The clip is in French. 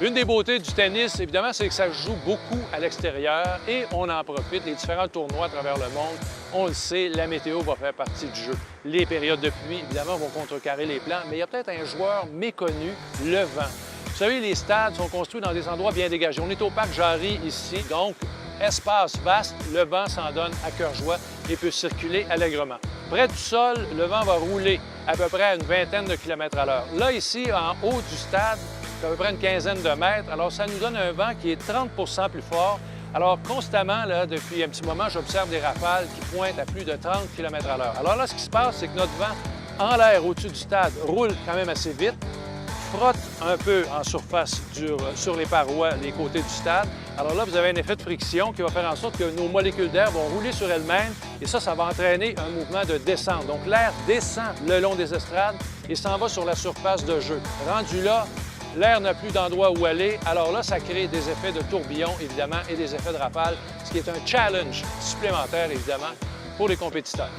Une des beautés du tennis, évidemment, c'est que ça se joue beaucoup à l'extérieur et on en profite. Les différents tournois à travers le monde, on le sait, la météo va faire partie du jeu. Les périodes de pluie, évidemment, vont contrecarrer les plans, mais il y a peut-être un joueur méconnu, le vent. Vous savez, les stades sont construits dans des endroits bien dégagés. On est au parc Jarry ici, donc espace vaste, le vent s'en donne à cœur joie et peut circuler allègrement. Près du sol, le vent va rouler à peu près à une vingtaine de kilomètres à l'heure. Là, ici, en haut du stade, c'est à peu près une quinzaine de mètres. Alors, ça nous donne un vent qui est 30 plus fort. Alors, constamment, là, depuis un petit moment, j'observe des rafales qui pointent à plus de 30 km à l'heure. Alors là, ce qui se passe, c'est que notre vent en l'air au-dessus du stade roule quand même assez vite, frotte un peu en surface sur les parois, les côtés du stade. Alors là, vous avez un effet de friction qui va faire en sorte que nos molécules d'air vont rouler sur elles-mêmes et ça va entraîner un mouvement de descente. Donc l'air descend le long des estrades et s'en va sur la surface de jeu. Rendu là, l'air n'a plus d'endroit où aller. Alors là, ça crée des effets de tourbillon, évidemment, et des effets de rafale, ce qui est un challenge supplémentaire, évidemment, pour les compétiteurs.